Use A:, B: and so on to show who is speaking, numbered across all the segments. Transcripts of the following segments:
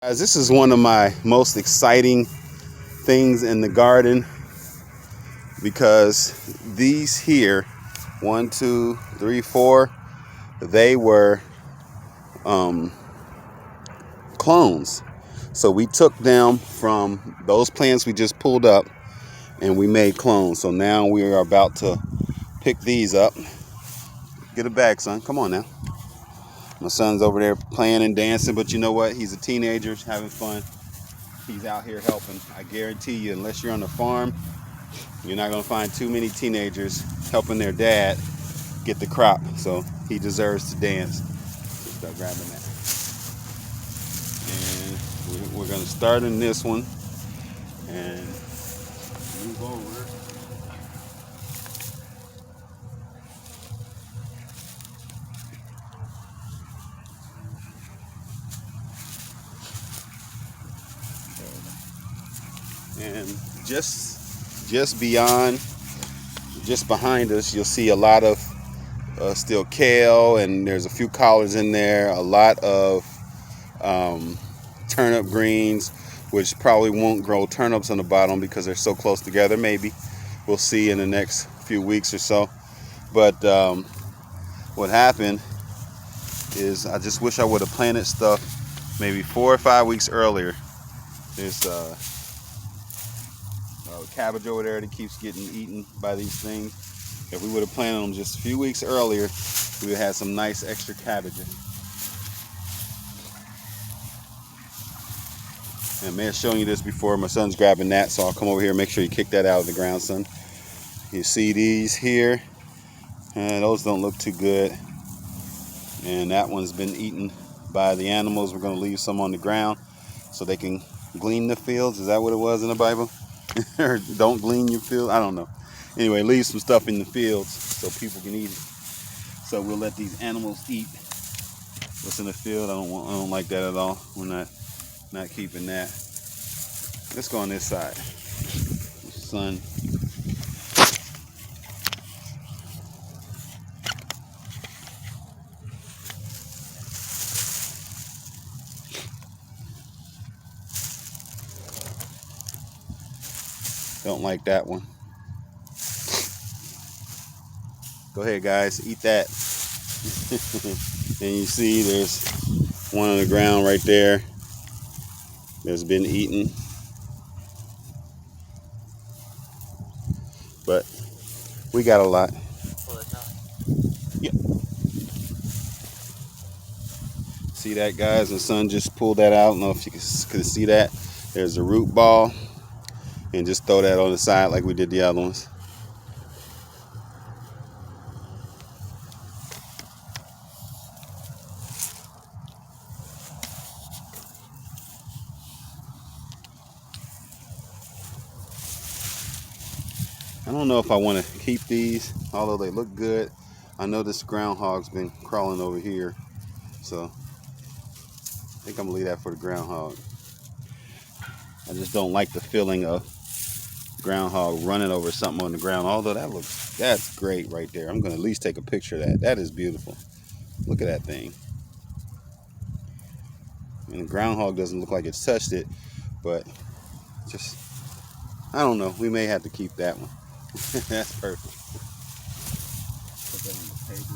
A: Guys, this is one of my most exciting things in the garden because these here, 1, 2, 3, 4, they were clones. So we took them from those plants we just pulled up and we made clones. So now we are about to pick these up. Get it back, son. Come on now. My son's over there playing and dancing, but you know what? He's a teenager, having fun. He's out here helping. I guarantee you, unless you're on the farm, you're not going to find too many teenagers helping their dad get the crop. So he deserves to dance. Let's start grabbing that. And we're going to start in this one and move over. And just beyond, just behind us, you'll see a lot of still kale, and there's a few collards in there, a lot of turnip greens, which probably won't grow turnips on the bottom because they're so close together. Maybe we'll see in the next few weeks or so. But what happened is I just wish I would have planted stuff maybe 4 or 5 weeks earlier. There's cabbage over there that keeps getting eaten by these things. If we would have planted them just a few weeks earlier, we would have had some nice extra cabbage. And I may have shown you this before. My son's grabbing that, so I'll come over here and make sure you kick that out of the ground, son. You see these here? Those don't look too good. And that one's been eaten by the animals. We're going to leave some on the ground so they can glean the fields. Is that what it was in the Bible? Or don't glean your field? I don't know. Anyway, leave some stuff in the fields so people can eat it. So we'll let these animals eat what's in the field. I don't like that at all. We're not keeping that. Let's go on this side. Son. Don't like that one. Go ahead, guys, eat that. And you see there's one on the ground right there that's been eaten. But we got a lot. Yep. See that, guys? The sun just pulled that out. I don't know if you could see that. There's a root ball. And just throw that on the side like we did the other ones. I don't know if I want to keep these, although they look good. I know this groundhog's been crawling over here, so I think I'm gonna leave that for the groundhog. I just don't like the feeling of groundhog running over something on the ground, although that's great right there. I'm gonna at least take a picture of that. That is beautiful. Look at that thing. And the groundhog doesn't look like it's touched it, but just, I don't know. We may have to keep that one. That's perfect. Put that on the table.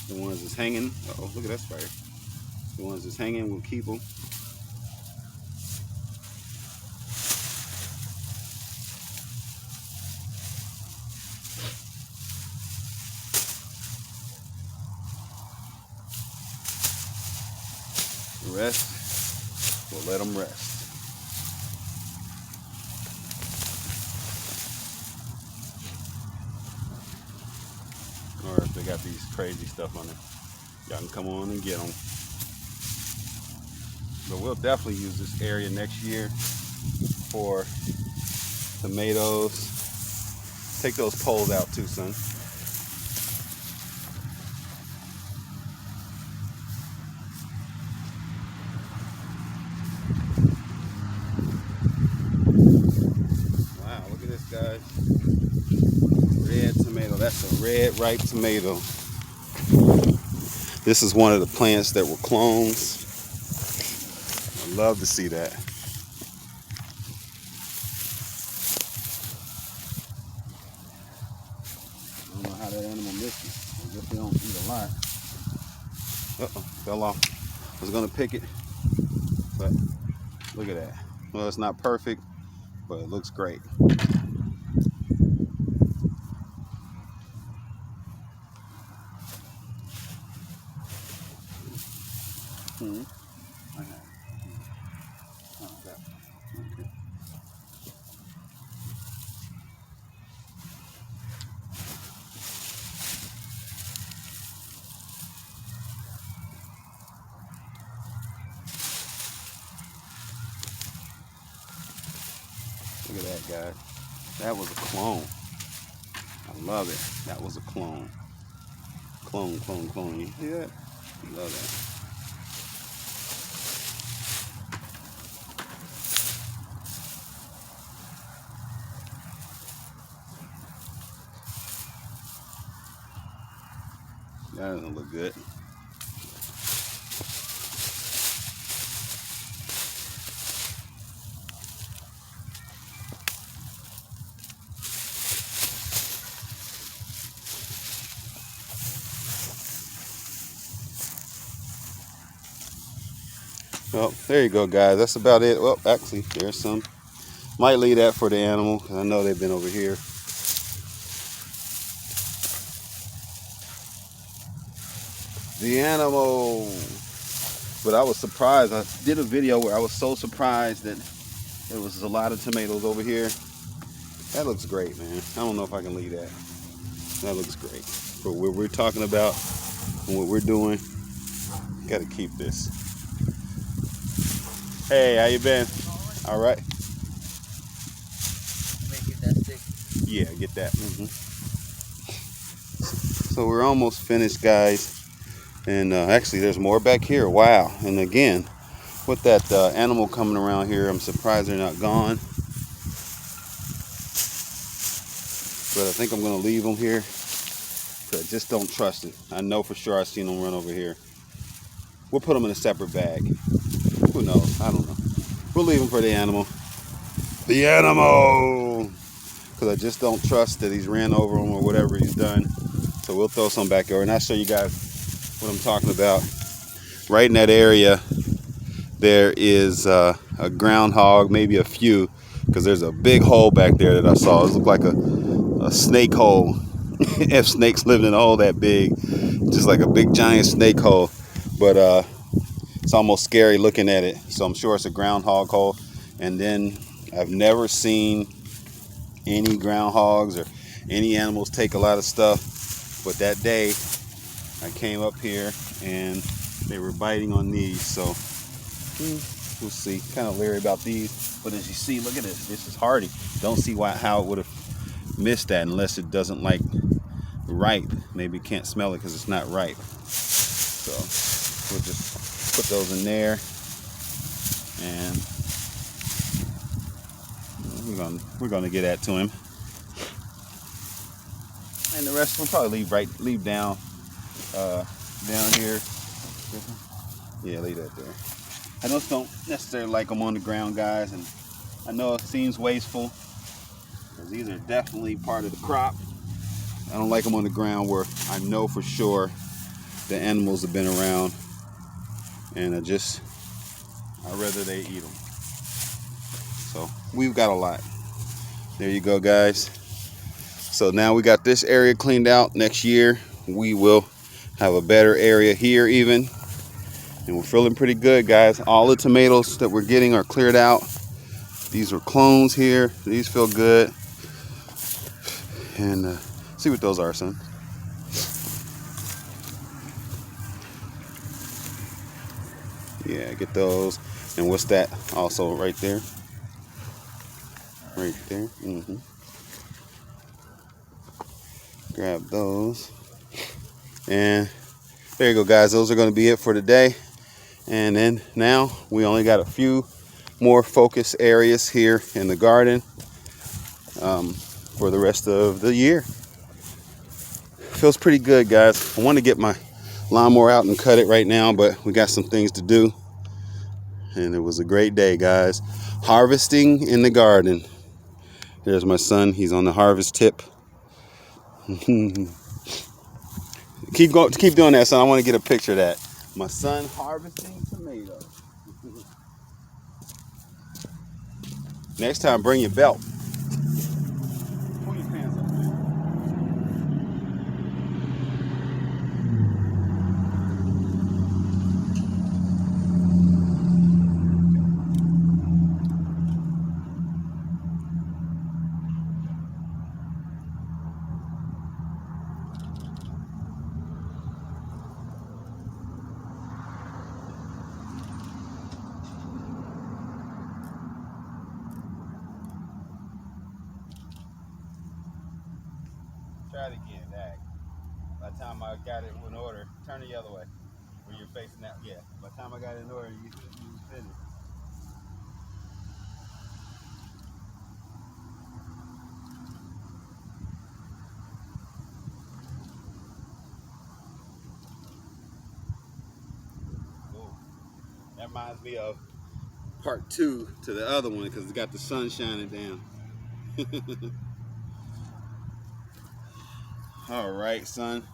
A: The ones that's hanging, uh-oh, look at that spider. The ones that's hanging, we'll keep them. The rest, we'll let them rest. Or if they got these crazy stuff on it, y'all can come on and get them. But we'll definitely use this area next year for tomatoes Take those poles out too, son. Wow, look at this, guys. Red tomato. That's a red ripe tomato. This is one of the plants that were clones. I love to see that. I don't know how that animal missed it. I guess they don't eat a lot. Uh-oh, fell off. I was gonna pick it, but look at that. Well, it's not perfect, but it looks great. Mm-hmm. Look at that, guy. That was a clone. I love it. That was a clone. Clone, clone, clone. You hear that? I love that. That doesn't look good. Well, there you go, guys. That's about it. Well, actually, there's some. Might leave that for the animal, because I know they've been over here. The animal. But I was surprised. I did a video where I was so surprised that there was a lot of tomatoes over here. That looks great, man. I don't know if I can leave that. That looks great. For what we're talking about and what we're doing, got to keep this. Hey, how you been? All right.
B: Get that stick.
A: Yeah, get that. So we're almost finished, guys. And actually, there's more back here. Wow. And again, with that animal coming around here, I'm surprised they're not gone. But I think I'm going to leave them here. But I just don't trust it. I know for sure I've seen them run over here. We'll put them in a separate bag. Who knows? I don't know. We'll leave them for the animal. The animal! Because I just don't trust that he's ran over them or whatever he's done. So we'll throw some back over. And I'll show you guys what I'm talking about. Right in that area, there is a groundhog, maybe a few. Because there's a big hole back there that I saw. It looked like a snake hole. If snakes lived in a hole that big. Just like a big giant snake hole. But it's almost scary looking at it. So I'm sure it's a groundhog hole. And then I've never seen any groundhogs or any animals take a lot of stuff. But that day I came up here and they were biting on these. So we'll see. Kind of leery about these. But as you see, look at this. This is hardy. Don't see how it would have missed that unless it doesn't like ripe. Maybe you can't smell it because it's not ripe. So we'll just put those in there, and we're gonna get that to him. And the rest we'll probably leave down here. Yeah, leave that there. I just don't necessarily like them on the ground, guys, and I know it seems wasteful because these are definitely part of the crop. I don't like them on the ground where I know for sure the animals have been around, and I'd rather they eat them. So we've got a lot. There you go, guys. So now we got this area cleaned out. Next year we will have a better area here even, and we're feeling pretty good, guys. All the tomatoes that we're getting are cleared out. These are clones here. These feel good. And see what those are, son. Yeah, get those. And what's that also right there? Right there. grab those. And there you go, guys. Those are going to be it for today. And then now we only got a few more focus areas here in the garden for the rest of the year. Feels pretty good, guys. I want to get my lawnmower out and cut it right now, but we got some things to do. And it was a great day, guys. Harvesting in the garden. There's my son. He's on the harvest tip. Keep doing that, son. I want to get a picture of that. My son harvesting tomatoes. Next time, bring your belt. Pull your pants up, man. Try it again, Dag. By the time I got it in order, turn it the other way. Where you're facing that. Yeah. By the time I got it in order, you finished. Cool. That reminds me of part 2 to the other one because it's got the sun shining down. All right, son.